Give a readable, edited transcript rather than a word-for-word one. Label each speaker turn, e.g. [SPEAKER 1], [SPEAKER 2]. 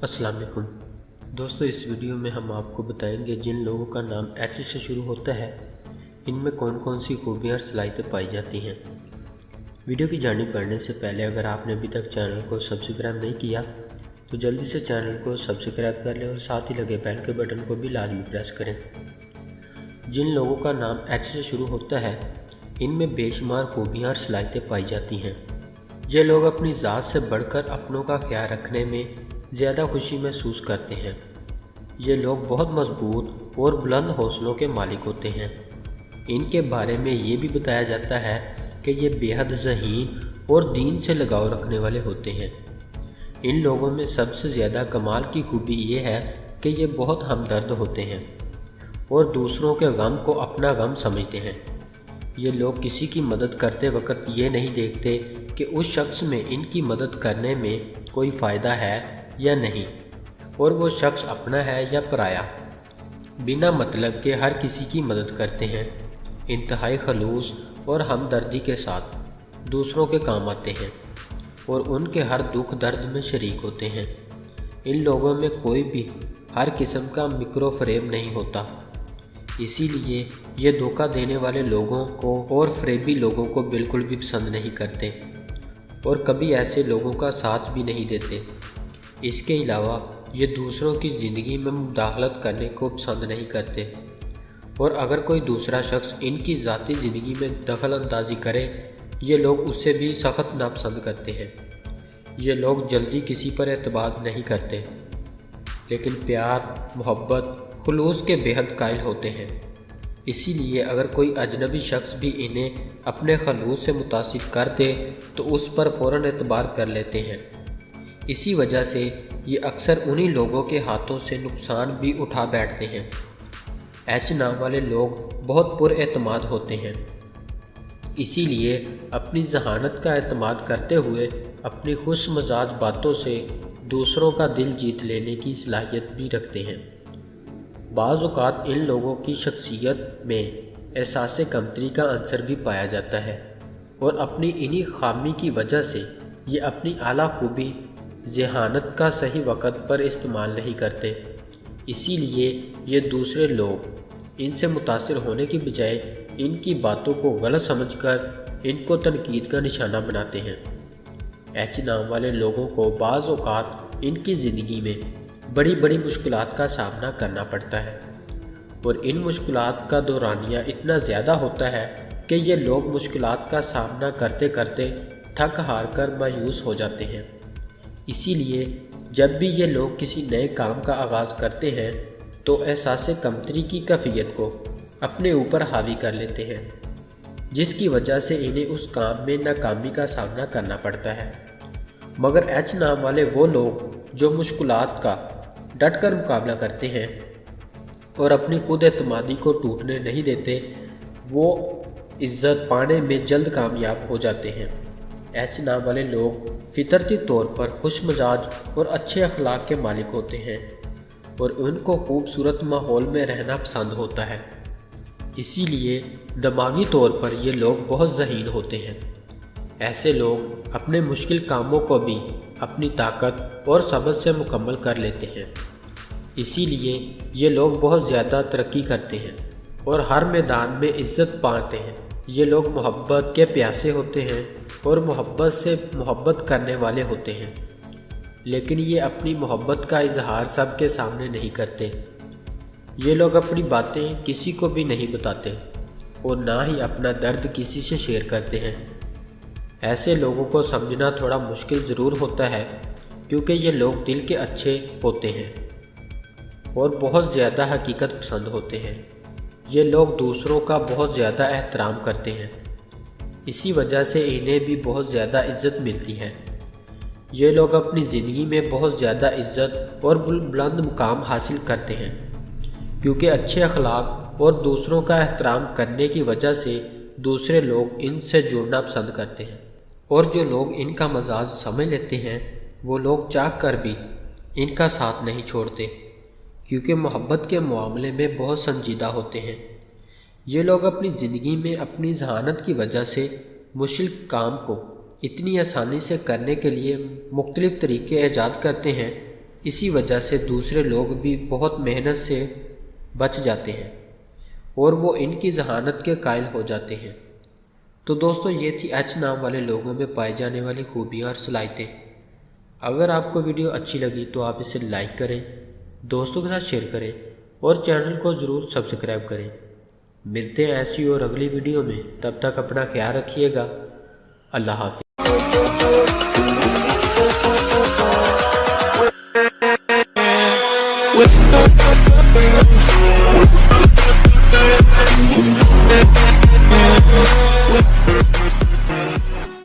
[SPEAKER 1] अस्सलाम वालेकुम दोस्तों, इस वीडियो में हम आपको बताएंगे जिन लोगों का नाम एच से शुरू होता है इनमें कौन कौन सी खूबियाँ और सलाहियतें पाई जाती हैं। वीडियो की जानिब बढ़ने से पहले अगर आपने अभी तक चैनल को सब्सक्राइब नहीं किया तो जल्दी से चैनल को सब्सक्राइब कर लें और साथ ही लगे बेल के बटन को भी लाजमी प्रेस करें। जिन लोगों का नाम एच से शुरू होता है इनमें बेशुमार खूबियाँ और सलाहियतें पाई जाती हैं। ये लोग अपनी ज़ात से बढ़कर अपनों का ख्याल रखने में ज़्यादा खुशी महसूस करते हैं। ये लोग बहुत मजबूत और बुलंद हौसलों के मालिक होते हैं। इनके बारे में ये भी बताया जाता है कि ये बेहद ज़हीन और दीन से लगाव रखने वाले होते हैं। इन लोगों में सबसे ज़्यादा कमाल की खूबी ये है कि ये बहुत हमदर्द होते हैं और दूसरों के गम को अपना गम समझते हैं। ये लोग किसी की मदद करते वक्त ये नहीं देखते कि उस शख्स में इनकी मदद करने में कोई फ़ायदा है या नहीं और वो शख्स अपना है या पराया। बिना मतलब के हर किसी की मदद करते हैं। इंतहाई खलूस और हमदर्दी के साथ दूसरों के काम आते हैं और उनके हर दुख दर्द में शरीक होते हैं। इन लोगों में कोई भी हर किस्म का मिक्रो फ्रेब नहीं होता, इसीलिए ये धोखा देने वाले लोगों को और फ्रेबी लोगों को बिल्कुल भी पसंद नहीं करते और कभी ऐसे लोगों का साथ भी नहीं देते। इसके अलावा ये दूसरों की ज़िंदगी में मुदाखलत करने को पसंद नहीं करते और अगर कोई दूसरा शख्स इनकी ज़ाती ज़िंदगी में दखल अंदाजी करे ये लोग उससे भी सख्त नापसंद करते हैं। ये लोग जल्दी किसी पर एतबार नहीं करते लेकिन प्यार, मोहब्बत, खुलूस के बेहद कायल होते हैं। इसीलिए अगर कोई अजनबी शख्स भी इन्हें अपने खलूस से मुतासिर कर दे तो उस पर फ़ौरन एतबार कर लेते हैं। इसी वजह से ये अक्सर उन्हीं लोगों के हाथों से नुकसान भी उठा बैठते हैं। एच नाम वाले लोग बहुत पुरएतमाद होते हैं, इसीलिए अपनी जहानत का एतमाद करते हुए अपनी खुश मजाज बातों से दूसरों का दिल जीत लेने की सलाहियत भी रखते हैं। बाज़ औक़ात इन लोगों की शख्सियत में एहसास कमतरी का अंसर भी पाया जाता है और अपनी इन्हीं खामी की वजह से ये अपनी आला खूबी ज़हानत का सही वक़्त पर इस्तेमाल नहीं करते। इसीलिए ये दूसरे लोग इनसे मुतासिर होने की बजाय इनकी बातों को गलत समझकर इनको तनकीद का निशाना बनाते हैं। एच नाम वाले लोगों को बाज़ औक़ात इनकी ज़िंदगी में बड़ी बड़ी मुश्किलात का सामना करना पड़ता है और इन मुश्किलात का दौरानिया इतना ज़्यादा होता है कि ये लोग मुश्किलात का सामना करते करते थक हार कर मायूस हो जाते हैं। इसीलिए जब भी ये लोग किसी नए काम का आगाज़ करते हैं तो एहसास कमतरी की कैफियत को अपने ऊपर हावी कर लेते हैं, जिसकी वजह से इन्हें उस काम में नाकामी का सामना करना पड़ता है। मगर एच नाम वाले वो लोग जो मुश्किलात का डट कर मुकाबला करते हैं और अपनी खुद एतमादी को टूटने नहीं देते, वो इज़्ज़त पाने में जल्द कामयाब हो जाते हैं। एच नाम वाले लोग फितरती तौर पर खुश मजाज और अच्छे अखलाक के मालिक होते हैं और उनको खूबसूरत माहौल में रहना पसंद होता है। इसीलिए दिमागी तौर पर ये लोग बहुत ज़हीन होते हैं। ऐसे लोग अपने मुश्किल कामों को भी अपनी ताकत और सब्र से मुकम्मल कर लेते हैं। इसीलिए ये लोग बहुत ज़्यादा तरक्की करते हैं और हर मैदान में इज़्ज़त पाते हैं। ये लोग मोहब्बत के प्यासे होते हैं और मोहब्बत से मोहब्बत करने वाले होते हैं, लेकिन ये अपनी मोहब्बत का इजहार सबके सामने नहीं करते। ये लोग अपनी बातें किसी को भी नहीं बताते और ना ही अपना दर्द किसी से शेयर करते हैं। ऐसे लोगों को समझना थोड़ा मुश्किल ज़रूर होता है क्योंकि ये लोग दिल के अच्छे होते हैं और बहुत ज़्यादा हकीकत पसंद होते हैं। ये लोग दूसरों का बहुत ज़्यादा एहतराम करते हैं, इसी वजह से इन्हें भी बहुत ज़्यादा इज़्ज़त मिलती है। ये लोग अपनी ज़िंदगी में बहुत ज़्यादा इज़्ज़त और बुलंद मुकाम हासिल करते हैं क्योंकि अच्छे अखलाक और दूसरों का एहतराम करने की वजह से दूसरे लोग इनसे जुड़ना पसंद करते हैं और जो लोग इनका मजाज समझ लेते हैं वो लोग चाह कर भी इनका साथ नहीं छोड़ते क्योंकि मोहब्बत के मामले में बहुत संजीदा होते हैं। ये लोग अपनी ज़िंदगी में अपनी ज़हानत की वजह से मुश्किल काम को इतनी आसानी से करने के लिए मुख्तलिफ़ तरीके ईजाद करते हैं اسی وجہ سے دوسرے لوگ بھی بہت محنت سے بچ جاتے ہیں اور وہ ان کی ذہانت کے قائل ہو جاتے ہیں۔ تو دوستو یہ تھی ایچ نام والے لوگوں میں پائی جانے والی خوبیاں اور صلاحیتیں۔ اگر آپ کو ویڈیو اچھی لگی تو آپ اسے لائک کریں، دوستوں کے ساتھ شیئر کریں اور چینل کو ضرور سبسکرائب کریں۔ ملتے ہیں ایسی اور اگلی ویڈیو میں، تب تک اپنا خیال رکھیے گا۔ اللہ حافظ۔